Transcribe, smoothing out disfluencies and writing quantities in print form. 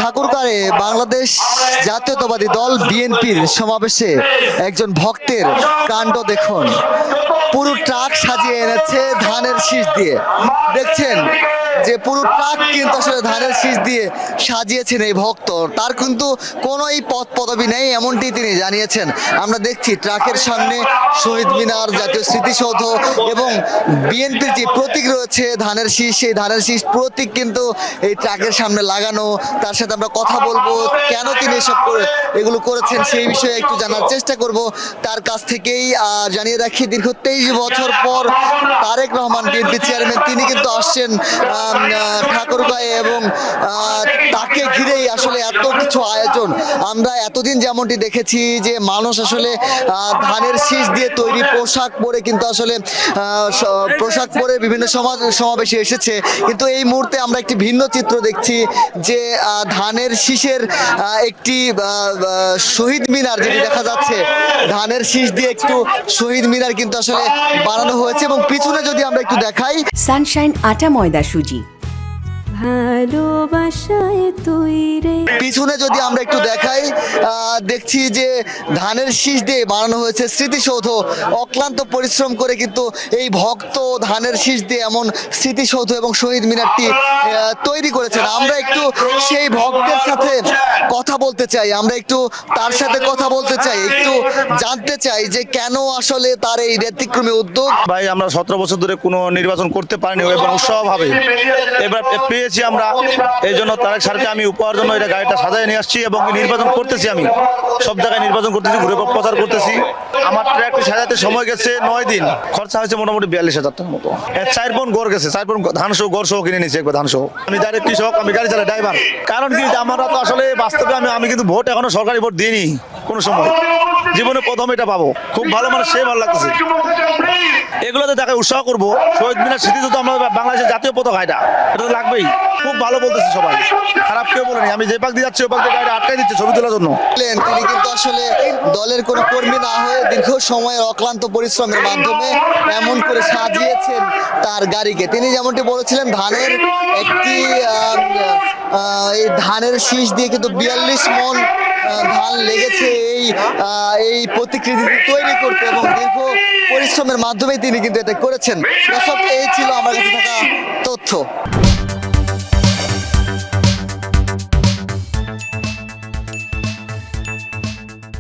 ঠাকুরগাঁয়ে বাংলাদেশ জাতীয়তাবাদী দল বিএনপির সমাবেশে একজন ভক্তের কাণ্ড দেখুন। পুরো ট্রাক সাজিয়ে এনেছে ধানের শীষ দিয়ে। দেখছেন যে পুরো ট্রাক কিন্তু আসলে ধানের শীষ দিয়ে সাজিয়েছেন এই ভক্ত। তার কিন্তু কোনোই পদ পদবি নেই এমনটি তিনি জানিয়েছেন। আমরা দেখছি ট্রাকের সামনে শহীদ মিনার, জাতীয় স্মৃতিসৌধ এবং বিএনপির যে প্রতীক রয়েছে ধানের শীষ, সেই ধানের শীষ প্রতীক কিন্তু এই ট্রাকের সামনে লাগানো। তার সাথে আমরা কথা বলবো কেন তিনি এসব এগুলো করেছেন সেই বিষয়ে একটু জানার চেষ্টা করব তার কাছ থেকেই। জানিয়ে রাখি দীর্ঘ 23 বছর পর তারেক রহমান বিএনপি চেয়ারম্যান তিনি কিন্তু আসছেন ঠাকুরগাঁয়ে এবং তাকে ঘিরেই আসলে এত কিছু আয়োজন। আমরা এতদিন যেমনটি দেখেছি যে মানুষ আসলে ধানের শীষ দিয়ে তৈরি পোশাক পরে কিন্তু আসলে পোশাক পরে বিভিন্ন সমাবেশে এসেছে, কিন্তু এই মুহূর্তে আমরা একটি ভিন্ন চিত্র দেখছি যে ধানের শীষের একটি শহীদ মিনার যেটি দেখা যাচ্ছে, ধানের শীষ দিয়ে একটু শহীদ মিনার কিন্তু আসলে বানানো হয়েছে। এবং পিছনে যদি আমরা একটু দেখাই, সানশাইন আটা ময়দা সুজি, পিছনে যদি আমরা একটু দেখাই দেখছি যে ধানের শীষ দিয়ে বানানো হয়েছে স্মৃতিসৌধ। অক্লান্ত পরিশ্রম করে কিন্তু এই ভক্ত ধানের শীষ দিয়ে এমন স্মৃতিসৌধ এবং শহীদ মিনারটি তৈরি করেছেন। আমরা একটু সেই ভক্তের সাথে কথা বলতে চাই, আমরা একটু তার সাথে কথা বলতে চাই, একটু জানতে চাই যে কেন আসলে তার এই ব্যতিক্রমী উদ্যোগ। ভাই, আমরা 17 বছর ধরে কোনো নির্বাচন করতে পারিনি এবং উৎসাহভাবে এবার পেয়েছি আমরা। এই জন্য তারেক স্যারকে আমি উপহার জন্য এটা গাড়িটা সাজায় নিয়ে আসছি এবং নির্বাচন করতেছি। আমি সব জায়গায় নির্বাচন করতেছি, ঘুরে প্রচার করতেছি। আমার ট্র্যাকটি সাজাতে সময় গেছে 9 দিন, খরচা হয়েছে মোটামুটি 42,000 টাকার মতো। 4 পন গড় গেছে, 4 পন ধান সহ গড় সহ কিনে নিয়েছি একবার ধান সহ। আমি ডাইরেক্ট কৃষক, আমি গাড়ি চালাই ড্রাইভার। কারণ কি, আমরা তো আসলে বাস্তবে আমি কিন্তু ভোট এখনো সরকারি ভোট দিইনি কোনো সময়, জীবনে প্রথম এটা পাবো। খুব ভালো, মানে সে ভালো লাগতেছে। এগুলোতে তাকে উৎসাহ করবো। শহীদ মিনার স্মৃতিসৌধ আমরা বাংলাদেশের জাতীয় পতাকা, এটা তো লাগবেই। খুব ভালো বলতেছে সবাই, খারাপ কেউ বলেনি। আমি যে পাক দিয়ে যাচ্ছি ও পাক দিয়ে গাড়ি আটকাই দিচ্ছে ছবি তোলার জন্য। তিনি কিন্তু আসলে দলের কোনো কর্মী না হয়ে দীর্ঘ সময়ের অক্লান্ত পরিশ্রমের মাধ্যমে এমন করে সাজিয়েছেন তার গাড়িকে। তিনি যেমনটি বলেছিলেন ধানের একটি এই ধানের শীষ দিয়ে কিন্তু 42 মন ধান লেগেছে এই প্রতিকৃতি তৈরি করতে এবং দীর্ঘ পরিশ্রমের মাধ্যমে তিনি কিন্তু এটা করেছেন। এই ছিল আমার কাছে থাকা তথ্য।